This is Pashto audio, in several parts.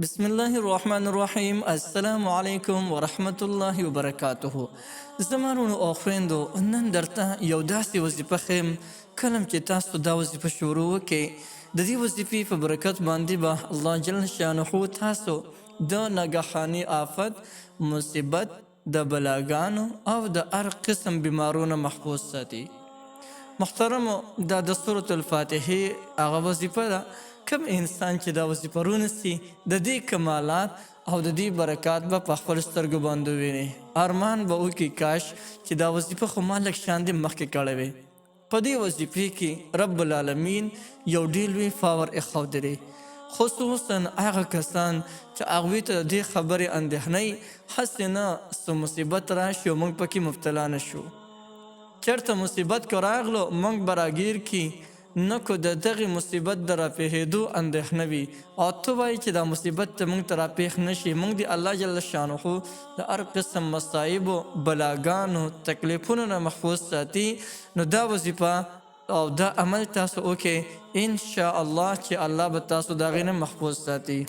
بسم الله الرحمن الرحیم. السلام علیکم ورحمت الله وبرکاته. زمانونو او خویندو، نن درته یو داسې وظیفه ښیم. کلم چې تاسو دا وظیفه شروع وکړئ، د دې وظیفې په برکت باندې به الله جل شانه تاسو د ناګهاني آفت، مصیبت، د بلاګانو او د هر قسم بیمارونو محفوظ ساتي. محترمو، دا د سورة الفاتحې هغه وظیفه ده. کم انسان چې دا وظیفه رونسي، د دې کمالات او د دې برکات به په خپل سترګو باندې وویني. ارمان به وکړي کاش چې دا وظیفه خو ما لږ شاندې مخکې کړې وې. په دې وظیفې کې رب العالمین یو ډېر لوی فاور ایښودلی، خصوصا هغه کسان چې هغوی ته د دې خبرې اندېښنه وي هسې نه څه مصیبت راشي او موږ پکې مبتلا نه شو. چېرته مصیبت که راغلو موږ به راګیر کي، نه که د دغې مصیبت د راپېښېدو اندېښنه وي او ته وایې چې دا مصیبت ته موږ ته راپېښ نه شي. موږ د الله جل شانه د هر قسم مصایبو، بلاګانو، تکلیفونو نه محفوظ ساتي. نو دا وظیفه او دا عمل تاسو وکړئ، انشاءالله چې الله به تاسو د هغې نه محفوظ ساتي.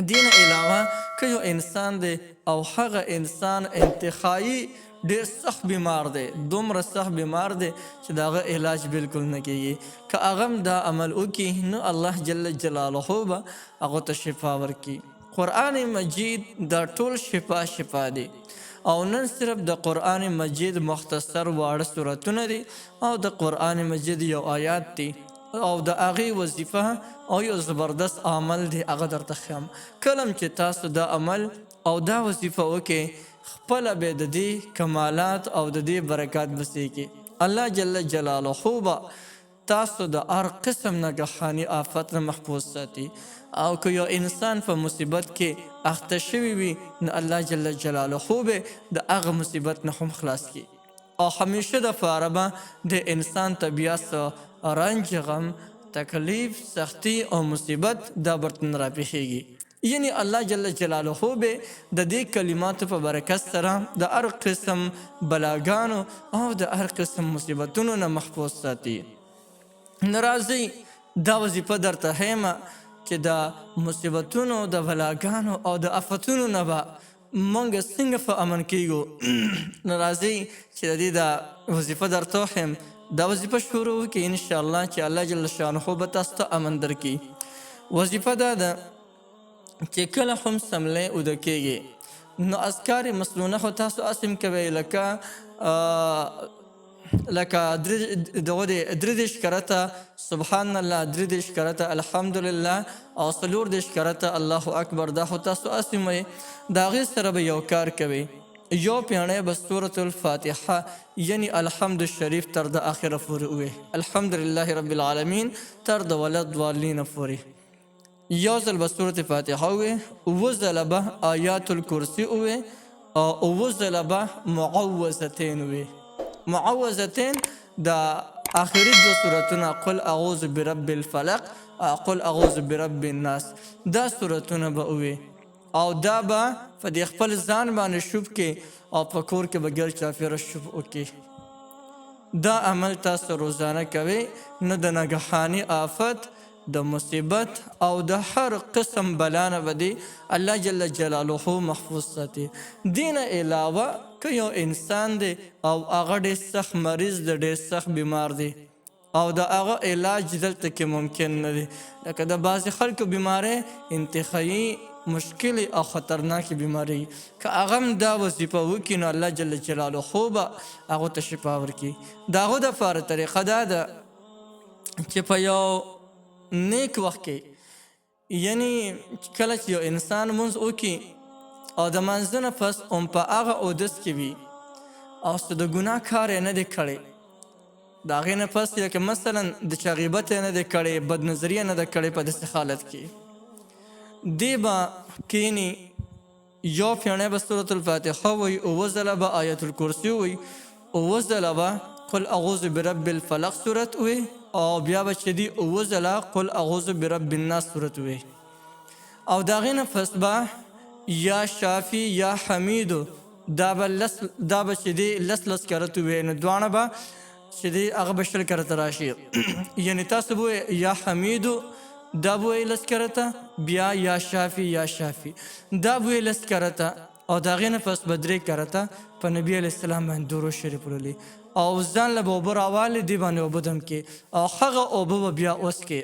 دین علاوه که یو انسان دی او هغه انسان انتخابي ډېر سخت بیمار دی، دومره سخت بیمار دی چې د هغه علاج بالکل نه کېږي، که هغه هم دا عمل وکړي نو الله جل جلاله به هغو ته شفا ورکړي. قرآن مجید دا ټول شفا دی او نن صرف د قرآن مجید مختصر واړه سورتونه دي او د قرآن مجید یو آیات دی او د هغې وظیفه او یو زبردست عمل دی. هغه درته ښیم. کلم چې تاسو دا عمل او دا وظیفه وکړئ، خپله به د دې کمالات او د دې برکات بسیږي. الله جل جلاله به تاسو د هر قسم ناګهاني آفت نه محفوظ ساتي. او که یو انسان په مصیبت کې اخته شوی وي نو الله جل جلاله به د هغه مصیبت نه هم خلاص کړي. او همیشه دپاره به د انسان طبیعت رنج، غم، تکلیف، سختی او مصیبت دا برتن راپېښېږي. یعنی الله جل جلاله به د دې کلماتو په برکت سره د هر قسم بلاګانو او د هر قسم مصیبتونو نه محفوظ ساتي. نو راځئ دا وظیفه درته ښیم چې د مصیبتونو، د بلاګانو او د آفتونو نه به موږ څنګه په امن کېږو. نو راځئ چې د دې دا وظیفه درته وښیم. دا وظیفه شروع وکړئ انشاءالله چې الله جل شانه به تاسو ته امن درکړي. وظیفه دا ده چې کله هم سملی اوده کېږي نو اذکار مسنونه خو تاسو اسم کوئ، لکه دغه دی 33 کرته سبحان الله، 33 کرته الحمدلله او 34 کرته الله اکبر. دا خو تاسو اسم وئ. د هغې سره به یو کار کوئ، یو پیاڼی به سورة الفاتحه یعنی الحمد شریف تر د آخره پورې ووایئ، الحمدلله رب العالمین تر د ولا ضالین پورې. یو ځل به سورة فاتحه ووایئ، اووه ځله به آیات الکرسي ووایئ او اووه ځله به معوذتین ووایئ. معوذتین د آخري دو سورتونه قل اعوذ برب الفلق، قل اعوذ برب الناس، دا سورتونه به ووایئ او دا به په دې خپل ځان باندې شوب کې او په کور کې به ګر چاپېره شوب وکړي. دا عمل تاسو روزانه کوئ نو د ناګهاني آفت، د مصیبت او د هر قسم بلا نه به دی الله جل جلاله محفوظ ساتي. دین علاوه که یو انسان دی او هغه ډېر سخت مریض دی، ډېر سخت بیمار دی او د هغه علاج دلته کې ممکن نه دی، لکه د بعضې خلکو بیمارۍ انتخابي مشکل او خطرناکې بیمارۍ، که هغه هم دا وظیفه وکړي نو الله جل جلاله به هغو ته شفا ورکړي. د هغو دپاره طریقه دا ده چې په یو نیک وخت کې، یعنی کله چې یو انسان مونځ وکړي او د مانځه نه پس هم په هغه اودس کې وي او څه د ګناه کار یې نه دی کړی، د هغې نه پس لکه مثلا د چا غیبت یې نه دی کړی، بدنظري یې نه ده کړی، په داسې حالت کې دی به کښېني، یو پیاڼی به سورة الفاتحه وایي، اووه ځله به آیت الکرسي وایي، اووه ځله به قل اعوذ برب الفلق صورت وایي او بیا به چې دی اووه ځله قل اعوذ برب الناس صورت وایي. او د هغې نه پس به یا شافي یا حمیدو دا به چې دی لس کرته وایي، نو دواړه به چې دی هغه به 20 کرته راشي. یعنی تاسو به یا حمیدو دا به ویې لس کرته بیا یا شافي یا شافي دا به ویې لس کرته او د هغې نه پس به 3 کرته په نبي علیه السلام باندې درود شریف ولیکي او ځان له به اوبه راوالې دې باندې اوبه دم کې او هغه اوبه به بیا وڅښې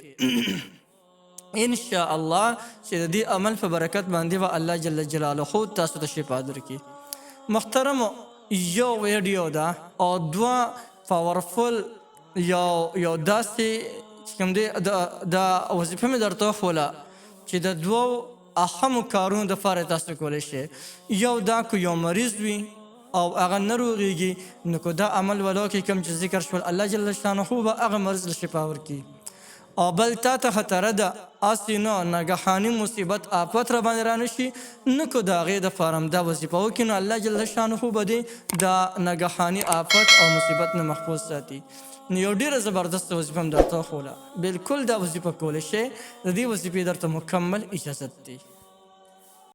انشاءالله چې د دې عمل په برکت باندې به الله جل جلاله تاسو ته شفا درکړي. محترمو یو ویډیو ده او 2 پاورفل یو داسې چې کوم دی دا وظیفه مې درته وښوله چې د 2 اهمو کارونو دپاره تاسو کولی شئ. یو دا که یو مریض وي او هغه نه روغېږي نو که دا عمل ولا وکړي کوم چې ذکر شول الله جل شانه به هغه مریض له شفا ورکړي. او بل تا ته خطره ده اسې نه ناګهاني مصیبت آفت را باندې رانشي نو که د هغې دپاره هم دا وظیفه وکړي نو الله جل شانه به دې دا ناګهاني آفت او مصیبت نه محفوظ ساتي. نو یو ډېره زبردست وظیفه هم درته وښوله بالکل دا وظیفه کولی شئ د دې وظیفې درته مکمل اجازت دی.